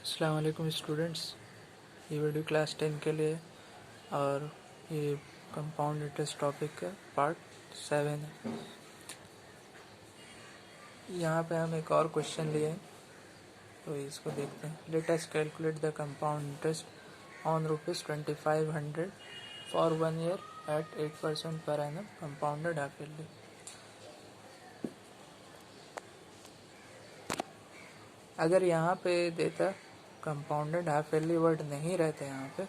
अस्सलाम वालेकुम स्टूडेंट्स। ये वीडियो क्लास 10 के लिए और ये कंपाउंड इंटरेस्ट टॉपिक का पार्ट 7 है। यहाँ पे हम एक और क्वेश्चन लिए हैं, तो इसको देखते हैं। Let us calculate the compound interest on ₹2500 for 1 year at 8% per annum compounded हाफियरली। अगर यहाँ पे देता कंपाउंडेड हाफ ईयरली वर्ड नहीं रहते यहाँ पे,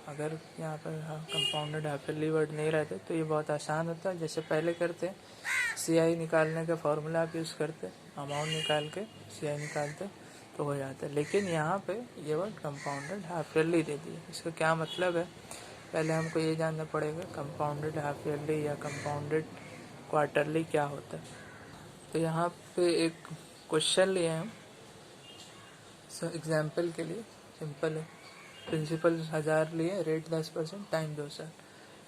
अगर यहाँ पर कंपाउंडेड हाफ ईयरली वर्ड नहीं रहते तो ये बहुत आसान होता। जैसे पहले करते हैं, CI निकालने का फॉर्मूला आप यूज़ करते, अमाउंट निकाल के CI निकालते तो हो जाता है। लेकिन यहाँ पे ये वर्ड कंपाउंडेड हाफ ईयरली दे दिए। इसका क्या मतलब है, पहले हमको ये जानना पड़ेगा कंपाउंडेड हाफ ईयरली या कंपाउंडेड क्वार्टरली क्या होता है। तो यहाँ पे एक क्वेश्चन लिए हम एग्जाम्पल के लिए, सिंपल है। प्रिंसिपल 1000 लिए, रेट 10%, टाइम 2 साल।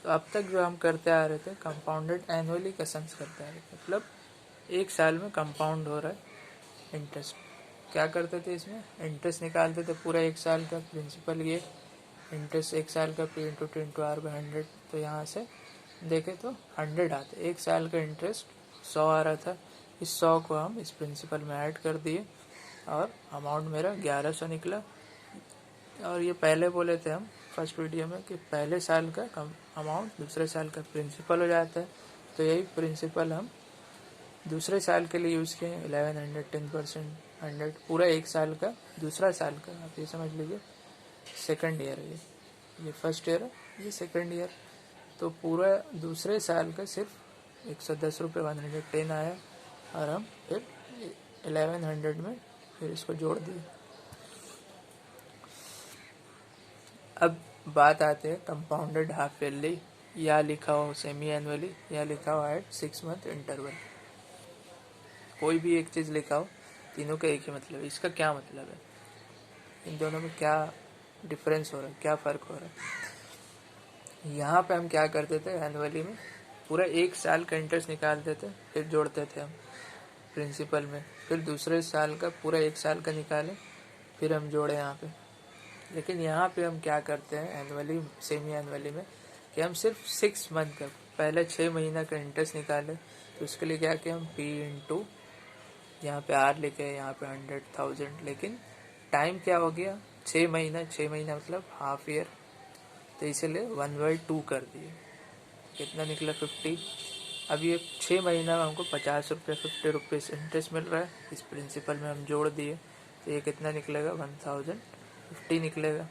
तो अब तक जो हम करते आ रहे थे कंपाउंडेड एनुअली का सेंस करते आ रहे थे, मतलब एक साल में कंपाउंड हो रहा है इंटरेस्ट। क्या करते थे, इसमें इंटरेस्ट निकालते थे पूरा एक साल का। प्रिंसिपल ये इंटरेस्ट एक साल का P इंटू 10 R 100, तो यहाँ से देखे तो 100 आते। एक साल का इंटरेस्ट 100 आ रहा था, इस 100 को हम इस प्रिंसिपल में ऐड कर दिए और अमाउंट मेरा 1100 निकला। और ये पहले बोले थे हम फर्स्ट वीडियो में कि पहले साल का अमाउंट दूसरे साल का प्रिंसिपल हो जाता है। तो यही प्रिंसिपल हम दूसरे साल के लिए यूज़ किए। 1100 10% 100 पूरा एक साल का, दूसरा साल का आप ये समझ लीजिए सेकंड ईयर है, ये फर्स्ट ईयर है, ये सेकंड ईयर। तो पूरा दूसरे साल का सिर्फ 110 रुपये 110 आया और हम फिर 1100 में फिर इसको जोड़ दिए। अब बात आते हैं कंपाउंडेड हाफ ईयरली, या लिखा हो सेमी एनुअली या लिखा हो एट 6 मंथ इंटरवल। कोई भी एक चीज़ लिखा हो, तीनों का एक ही मतलब है। इसका क्या मतलब है, इन दोनों में क्या डिफरेंस हो रहा है, क्या फ़र्क हो रहा है। यहाँ पे हम क्या करते थे एनुअली में, पूरा एक साल का इंटरेस्ट निकालते थे, फिर जोड़ते थे हम प्रिंसिपल में, फिर दूसरे साल का पूरा एक साल का निकाले, फिर हम जोड़े यहाँ पे। लेकिन यहाँ पे हम क्या करते हैं एनुअली सेमी एनुअली में कि हम सिर्फ 6 मंथ का, पहले 6 महीना का इंटरेस्ट निकाले। तो उसके लिए क्या किया हम, P इंटू यहाँ पे R लिखे, यहाँ पे 100,000, लेकिन टाइम क्या हो गया 6 महीना। 6 महीना मतलब हाफ ईयर, तो इसीलिए 1/2 कर दिए। कितना निकला 50। अब ये 6 महीना में हमको 50 रुपये 50 रुपीज़ इंटरेस्ट मिल रहा है, इस प्रिंसिपल में हम जोड़ दिए तो ये कितना निकलेगा 1050 निकलेगा।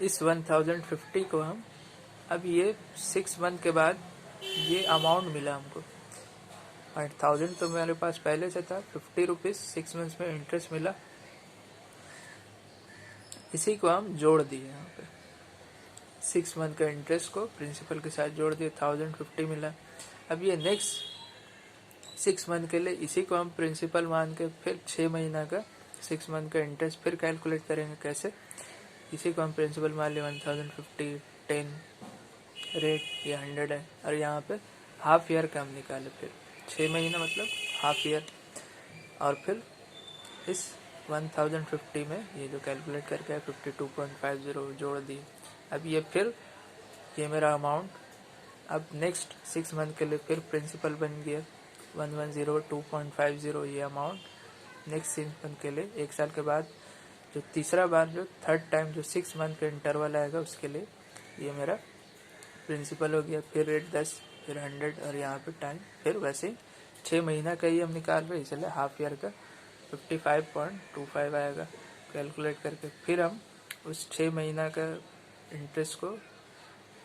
इस 1050 को हम, अब ये 6 मंथ के बाद ये अमाउंट मिला हमको, 1000 तो मेरे पास पहले से था, 50 रुपीज़ 6 मंथ्स में इंटरेस्ट मिला, इसी को हम जोड़ दिए। यहाँ पे 6 मंथ का इंटरेस्ट को प्रिंसिपल के साथ जोड़ दिए, 1050 मिला। अब ये नेक्स्ट 6 मंथ के लिए इसी को हम प्रिंसिपल मान के फिर 6 महीना का 6 मंथ का इंटरेस्ट फिर कैलकुलेट करेंगे। कैसे, इसी को हम प्रिंसिपल मान लिया 1050 10 रेट ये 100 है, और यहाँ पे हाफ ईयर का हम निकाले, फिर 6 महीना मतलब हाफ ईयर, और फिर इस 1050 में ये जो कैलकुलेट करके 52.50 जोड़ दिए। अब ये फिर ये मेरा अमाउंट, अब नेक्स्ट 6 मंथ के लिए फिर प्रिंसिपल बन गया 1102.50 ये अमाउंट। नेक्स्ट 6 मंथ के लिए एक साल के बाद जो तीसरा बार, जो थर्ड टाइम जो 6 मंथ का इंटरवल आएगा उसके लिए ये मेरा प्रिंसिपल हो गया। फिर रेट 10, फिर 100, और यहाँ पे टाइम फिर वैसे ही 6 महीना का ही हम निकाल रहे, इसलिए हाफ ईयर का 55.25 आएगा कैलकुलेट करके। फिर हम उस 6 महीना का इंटरेस्ट को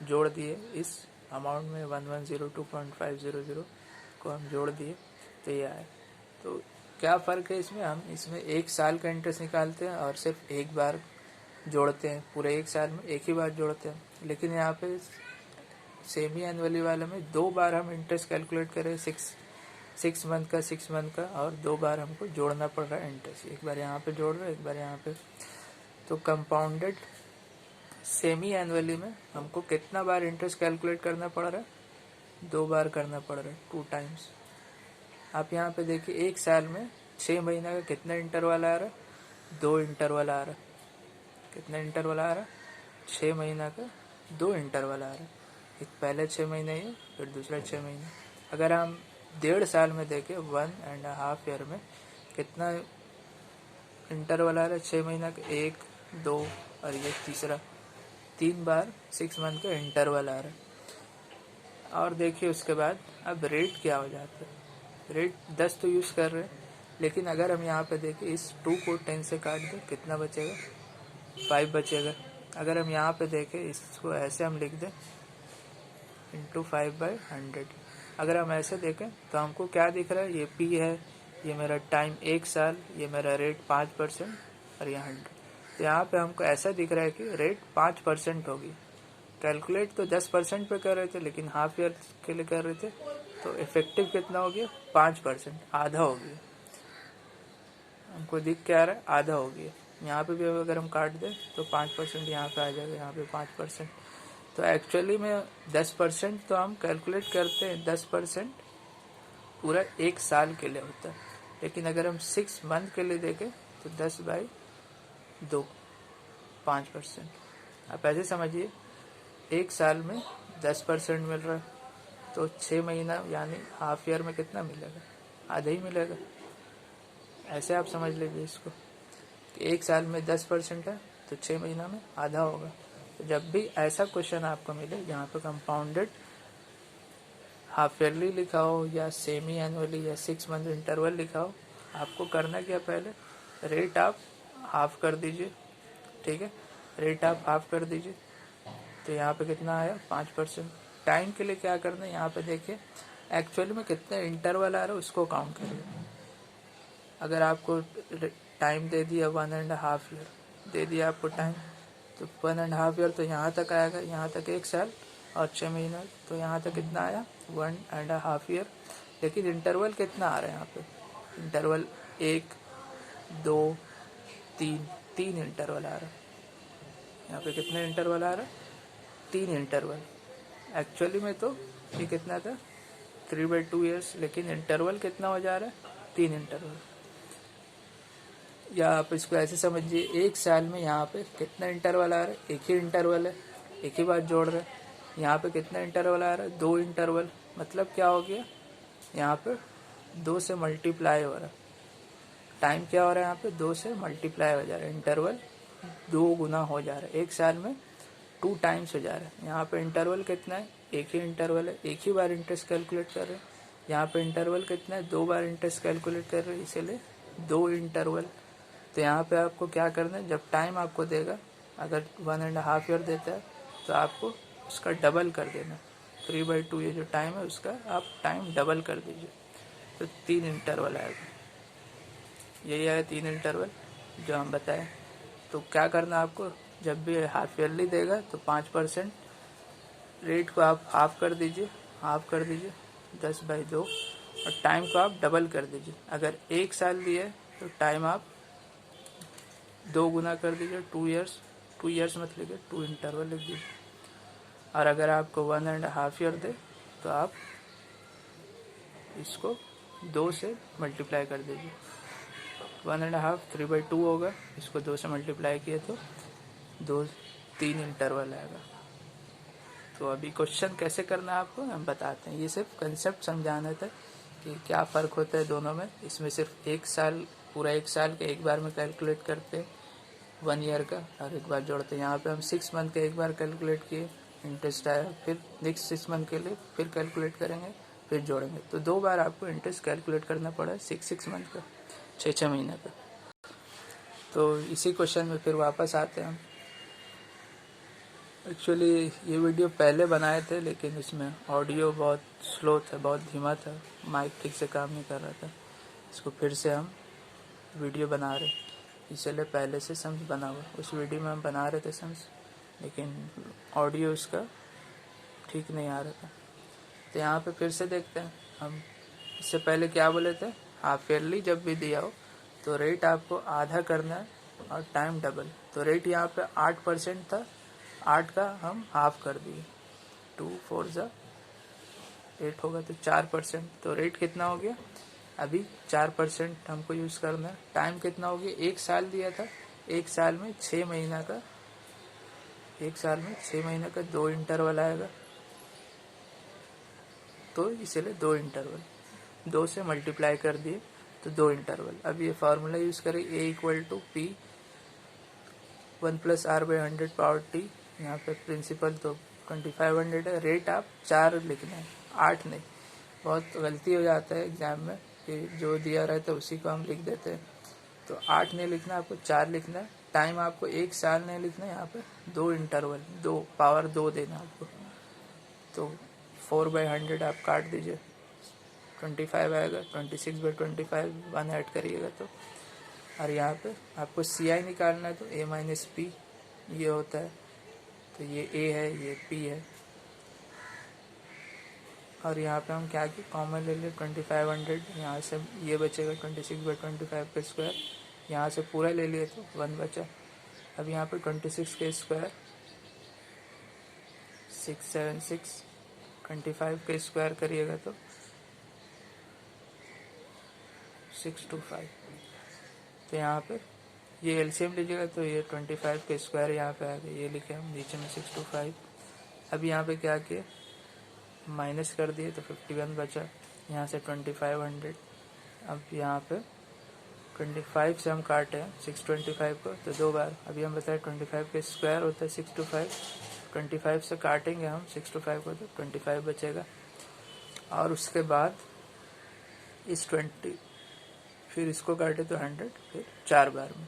जोड़ दिए इस अमाउंट में 1102.500 को हम जोड़ दिए, तो ये आया। तो क्या फ़र्क है इसमें, हम इसमें एक साल का इंटरेस्ट निकालते हैं और सिर्फ एक बार जोड़ते हैं, पूरे एक साल में एक ही बार जोड़ते हैं। लेकिन यहाँ पे सेमी एनुअली वाले में 2 बार हम इंटरेस्ट कैलकुलेट करें, 6 मंथ का 6 मंथ का, और 2 बार हमको जोड़ना पड़ रहा है इंटरेस्ट, एक बार यहाँ पे जोड़ रहे हैं, एक बार यहाँ पे। तो कंपाउंडेड सेमी एनुअली में हमको कितना बार इंटरेस्ट कैलकुलेट करना पड़ रहा है, 2 बार करना पड़ रहा है, 2 टाइम्स। आप यहाँ पे देखिए एक साल में 6 महीना का कितना इंटरवल आ रहा है, 2 इंटरवल आ रहा, कितना इंटरवल आ रहा, 6 महीना का 2 इंटरवल आ रहा, एक पहले 6 महीने ये, फिर दूसरा 6 महीने। अगर हम 1.5 साल में देखें, 1.5 ईयर में कितना इंटरवल आ रहा है 6 महीना का, 1, 2 और ये तीसरा, 3 बार 6 मंथ का इंटरवल आ रहा है। और देखिए उसके बाद अब रेट क्या हो जाता है, रेट 10 तो यूज़ कर रहे हैं, लेकिन अगर हम यहाँ पे देखें इस 2 को 10 से काट दें कितना बचेगा, 5 बचेगा। अगर हम यहाँ पे देखें इसको ऐसे हम लिख दें इंटू 5/100। अगर हम ऐसे देखें तो हमको क्या दिख रहा है, ये P है, ये मेरा टाइम 1 साल, ये मेरा रेट 5% और ये 100। तो यहाँ पे हमको ऐसा दिख रहा है कि रेट 5% होगी। कैलकुलेट तो 10% पे कर रहे थे, लेकिन हाफ ईयर के लिए कर रहे थे, तो इफेक्टिव कितना हो गया, 5%, आधा हो गया। हमको दिख क्या रहा है, आधा हो गया। यहाँ पे भी अगर हम काट दें तो 5% यहाँ पे आ जाएगा, यहाँ पे 5%। तो एक्चुअली में 10% तो हम कैलकुलेट करते हैं, 10% पूरा 1 साल के लिए होता है, लेकिन अगर हम 6 मंथ के लिए देखें तो 10/2, 5%। आप ऐसे समझिए 1 साल में 10% मिल रहा है, तो 6 महीना यानी हाफ ईयर में कितना मिलेगा, आधा ही मिलेगा। ऐसे आप समझ लीजिए इसको कि 1 साल में 10% है तो 6 महीना में आधा होगा। तो जब भी ऐसा क्वेश्चन आपको मिले जहाँ पे कंपाउंडेड हाफ ईयरली लिखा हो या सेमी एनुअली या 6 मंथ इंटरवल लिखा हो, आपको करना क्या, पहले रेट आप हाफ कर दीजिए, ठीक है, रेट आप हाफ कर दीजिए। तो यहाँ पे कितना आया, 5%। टाइम के लिए क्या करना है, यहाँ पे देखिए एक्चुअली में कितना इंटरवल आ रहा है उसको काउंट करिए। अगर आपको टाइम दे दिया 1.5 ईयर, दे दिया आपको टाइम, तो 1.5 ईयर तो यहाँ तक आएगा, यहाँ तक 1 साल और 6 महीना, तो यहाँ तक कितना आया, 1.5 ईयर। लेकिन इंटरवल कितना आ रहा है यहाँ पे, इंटरवल 1, 2, 3 इंटरवल आ रहा है। यहाँ पे कितना इंटरवल आ रहा है, 3 इंटरवल। एक्चुअली में तो ये कितना था, 3/2 ईयर्स, लेकिन इंटरवल कितना हो जा रहा है, 3 इंटरवल। या आप इसको ऐसे समझिए, 1 साल में यहाँ पे कितना इंटरवल आ रहा है, एक ही इंटरवल है, एक ही बात जोड़ रहे हैं। यहाँ पे कितना इंटरवल आ रहा है, 2 इंटरवल। मतलब क्या हो गया, यहाँ पे 2 से मल्टीप्लाई हो रहा है, टाइम क्या हो रहा है यहाँ पे, 2 से मल्टीप्लाई हो जा रहा है, इंटरवल 2 गुना हो जा रहा है, 1 साल में 2 टाइम्स हो जा रहा है। यहाँ पे इंटरवल कितना है, एक ही इंटरवल है, एक ही बार इंटरेस्ट कैलकुलेट कर रहे हैं। यहाँ पे इंटरवल कितना है, 2 बार इंटरेस्ट कैलकुलेट कर रहे हैं, इसीलिए 2 इंटरवल। तो यहाँ पे आपको क्या करना है, जब टाइम आपको देगा, अगर 1.5 ईयर देता है तो आपको उसका डबल कर देना, 3/2 ये जो टाइम है उसका आप टाइम डबल कर दीजिए, तो 3 इंटरवल आएगा। यही आया 3 इंटरवल जो हम बताएं। तो क्या करना आपको, जब भी हाफ ईयरली देगा तो 5% रेट को आप हाफ कर दीजिए, 10/2, और टाइम को आप डबल कर दीजिए। अगर 1 साल दिए तो टाइम आप 2 गुना कर दीजिए, 2 ईयर्स मत लिखिए, 2 इंटरवल लिख दीजिए। और अगर आपको 1.5 ईयर दे तो आप इसको 2 से मल्टीप्लाई कर दीजिए, 1.5 3/2 होगा, इसको 2 से मल्टीप्लाई किए तो 3 इंटरवल आएगा। तो अभी क्वेश्चन कैसे करना है आपको हम बताते हैं, ये सिर्फ कंसेप्ट समझाना था कि क्या फ़र्क होता है दोनों में। इसमें सिर्फ 1 साल, पूरा 1 साल के एक बार में कैलकुलेट करते हैं, 1 ईयर का, और एक बार जोड़ते हैं। यहाँ पे हम 6 मंथ का एक बार कैलकुलेट किए, इंटरेस्ट आया, फिर नेक्स्ट 6 मंथ के लिए फिर कैलकुलेट करेंगे, फिर जोड़ेंगे। तो 2 बार आपको इंटरेस्ट कैलकुलेट करना पड़ा, 6 मंथ का, 6 महीने का। तो इसी क्वेश्चन में फिर वापस आते हैं हम। एक्चुअली ये वीडियो पहले बनाए थे, लेकिन इसमें ऑडियो बहुत स्लो था, बहुत धीमा था, माइक ठीक से काम नहीं कर रहा था। इसको फिर से हम वीडियो बना रहे, इसलिए पहले से सम्स बना हुआ, उस वीडियो में हम बना रहे थे सम्स, लेकिन ऑडियो उसका ठीक नहीं आ रहा था। तो यहाँ पे फिर से देखते हैं हम। इससे पहले क्या बोले थे, हाफ ईयरली जब भी दिया हो तो रेट आपको आधा करना है और टाइम डबल। तो रेट यहाँ पे 8% था, 8 का हम हाफ कर दिए, 2 4 8 होगा तो 4%। तो रेट कितना हो गया, अभी 4% हमको यूज़ करना है। टाइम कितना हो गया, 1 साल दिया था, 1 साल में 6 महीना का, 1 साल में 6 महीने का 2 इंटरवल आएगा, तो इसलिए 2 इंटरवल, 2 से मल्टीप्लाई कर दिए तो 2 इंटरवल। अब ये फार्मूला यूज़ करें, A equal to P 1+r/100 power T. यहाँ पे प्रिंसिपल तो 2500 है, रेट आप 4 लिखना है, 8 नहीं। बहुत गलती हो जाता है एग्ज़ाम में कि जो दिया रहता है उसी को हम लिख देते हैं, तो 8 नहीं लिखना, आपको 4 लिखना है। टाइम आपको 1 साल नहीं लिखना है, यहाँ पे 2 इंटरवल, 2 पावर 2 देना आपको। तो 4/100 आप काट दीजिए, 25 आएगा, 26/25 1 ऐड करिएगा तो। और यहाँ पे आपको सी आई निकालना है, तो a माइनस पी ये होता है, तो ये a है, ये p है। और यहाँ पे हम क्या कि कॉमन ले लें, 2500, यहाँ से ये बचेगा 26/25 का स्क्वायर, यहाँ से पूरा ले लिए तो 1 बचा। अब यहाँ पे 26 के स्क्वायर 676, 25 के स्क्वायर करिएगा तो 625। तो यहाँ पे ये एलसीएम लीजिएगा तो ये 25 के स्क्वायर यहाँ पे आ गया, ये लिखे हम नीचे में 625। अब यहाँ पे क्या किया, माइनस कर दिए तो 51 बचा, यहाँ से 2500। अब यहाँ पे 25 से हम काटे हैं 625 को तो 2 बार। अभी हम बताए 25 के स्क्वायर होता है 625, 25 से काटेंगे हम 625 को तो 25 बचेगा। और उसके बाद इस 20, फिर इसको काटे तो 100, फिर 4 बार में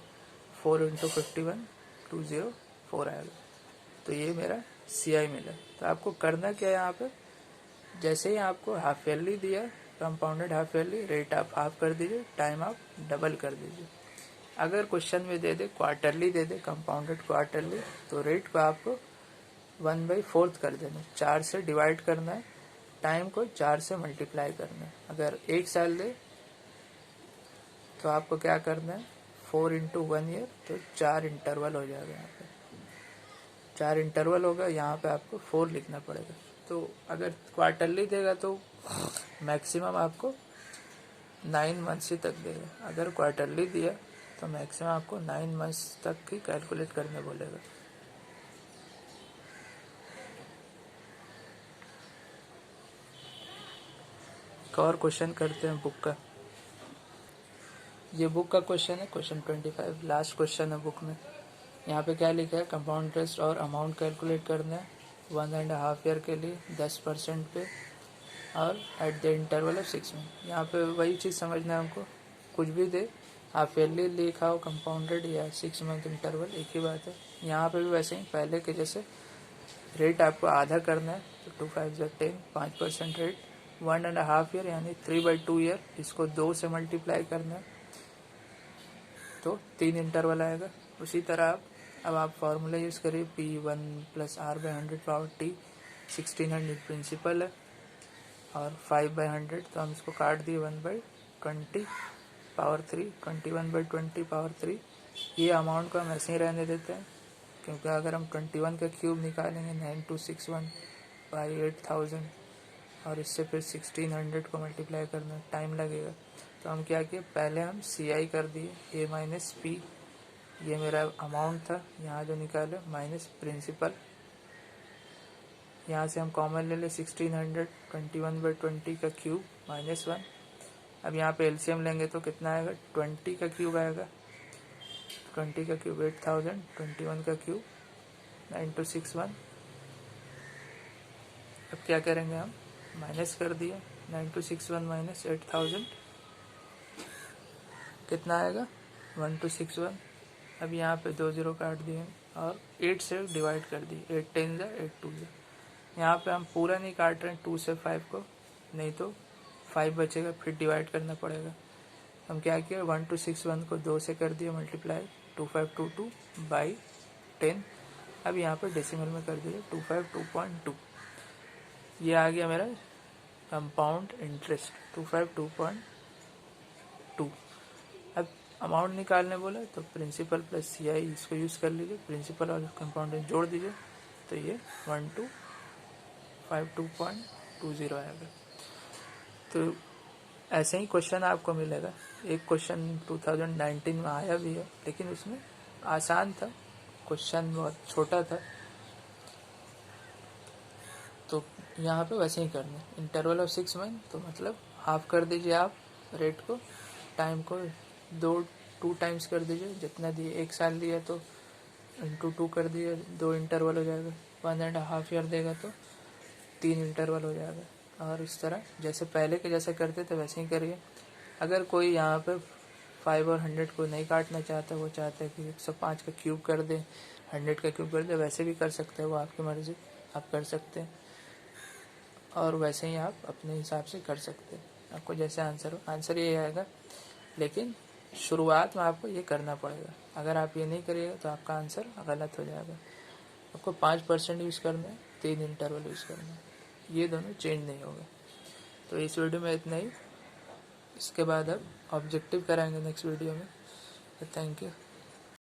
4 × 51 204 आएगा। तो ये मेरा सी आई मिला। तो आपको करना क्या है, यहाँ पे जैसे ही आपको हाफ ईयरली दिया, कंपाउंडेड हाफ ईयरली, रेट आप हाफ कर दीजिए, टाइम आप डबल कर दीजिए। अगर क्वेश्चन में दे दे क्वार्टरली दे दे, कंपाउंडेड क्वार्टरली, तो रेट को आपको 1/4 कर देना, 4 से डिवाइड करना है, टाइम को 4 से मल्टीप्लाई करना है। अगर 1 साल दे तो आपको क्या करना है, 4 × 1 ईयर, तो 4 इंटरवल हो जाएगा। यहाँ पे 4 इंटरवल होगा, यहाँ पे आपको 4 लिखना पड़ेगा। तो अगर क्वार्टरली देगा तो मैक्सिमम आपको 9 मंथ्स ही तक देगा। अगर क्वार्टरली दिया तो मैक्सिमम आपको 9 मंथ्स तक ही कैलकुलेट करने बोलेगा। एक और क्वेश्चन करते हैं बुक का। ये बुक का क्वेश्चन है, क्वेश्चन 25, लास्ट क्वेश्चन है बुक में। यहाँ पे क्या लिखा है, कंपाउंड इंटरेस्ट और अमाउंट कैलकुलेट करना है 1.5 ईयर के लिए 10% पे, और at the interval of 6 month. यहाँ पे वही चीज़ समझना है हमको, कुछ भी दे, हाफ ईयरली लिखा हो, कंपाउंडेड या 6 मंथ इंटरवल, एक ही बात है। यहाँ पे भी वैसे ही पहले के जैसे रेट आपको आधा करना है, तो 2 5 10, 5% रेट, 1.5 ईयर यानी 3/2 ईयर, इसको 2 से मल्टीप्लाई करना है तो 3 इंटरवल आएगा। उसी तरह अब आप फार्मूला यूज़ करिए, P1+r/100 पावर टी, 1600 प्रिंसिपल है और 5/100, तो हम इसको काट दिए 1/20 पावर 3, 21/20 पावर 3। ये अमाउंट को हम ऐसे ही रहने देते हैं, क्योंकि अगर हम 21 का क्यूब निकालेंगे 9261/8000 और इससे फिर 1600 को मल्टीप्लाई करना टाइम लगेगा। तो हम क्या किए, पहले हम सी आई कर दिए, a माइनस पी, ये मेरा अमाउंट था यहाँ जो निकाले, माइनस प्रिंसिपल, यहाँ से हम कॉमन ले ले 1600, 21/20 का क्यूब -1। अब यहाँ पे एलसीएम लेंगे तो कितना आएगा, 20 का क्यूब आएगा, 20 का क्यूब 8000, 21 का क्यूब 9261। अब क्या करेंगे हम, माइनस कर दिया, 9261 माइनस 8000 कितना आएगा, 1261। अब यहाँ पे 2 0 काट दिए और 8 से डिवाइड कर दिए, 8 10 8 2। यहाँ पे हम पूरा नहीं काट रहे हैं 2 से 5 को, नहीं तो 5 बचेगा, फिर डिवाइड करना पड़ेगा। हम क्या किया, 1261 को 2 से कर दिए मल्टीप्लाई, 2522/10। अब यहाँ पे डेसिमल में कर दिए 252.2। ये आ गया मेरा कंपाउंड इंटरेस्ट 252.2। अब अमाउंट निकालने बोला तो प्रिंसिपल प्लस सी आई इसको यूज़ कर लीजिए, प्रिंसिपल और कंपाउंड जोड़ दीजिए तो ये 1252.20 आएगा। तो ऐसे ही क्वेश्चन आपको मिलेगा। एक क्वेश्चन 2019 में आया भी है, लेकिन उसमें आसान था, क्वेश्चन बहुत छोटा था। तो यहाँ पे वैसे ही करना है। इंटरवल ऑफ 6 मंथ, तो मतलब हाफ कर दीजिए आप रेट को, टाइम को 2 टाइम्स कर दीजिए, जितना दिए 1 साल दिया तो इंटू 2 कर दिए, 2 इंटरवल हो जाएगा। 1.5 ईयर देगा तो 3 इंटरवल हो जाएगा। और इस तरह जैसे पहले के जैसे करते थे वैसे ही करिए। अगर कोई यहाँ पे 5 और 100 को नहीं काटना चाहता, वो चाहता है कि 105 का क्यूब कर दे, 100 का क्यूब कर दे, वैसे भी कर सकते हैं, वो आपकी मर्ज़ी, आप कर सकते हैं। और वैसे ही आप अपने हिसाब से कर सकते हैं, आपको जैसे आंसर ये आएगा। लेकिन शुरुआत में आपको ये करना पड़ेगा। अगर आप ये नहीं करिएगा तो आपका आंसर गलत हो जाएगा। आपको 5% यूज़ करना है, 3 इंटरवल यूज़ करना है, ये दोनों चेंज नहीं होगा। तो इस वीडियो में इतना ही। इसके बाद अब ऑब्जेक्टिव कराएंगे नेक्स्ट वीडियो में। Thank you.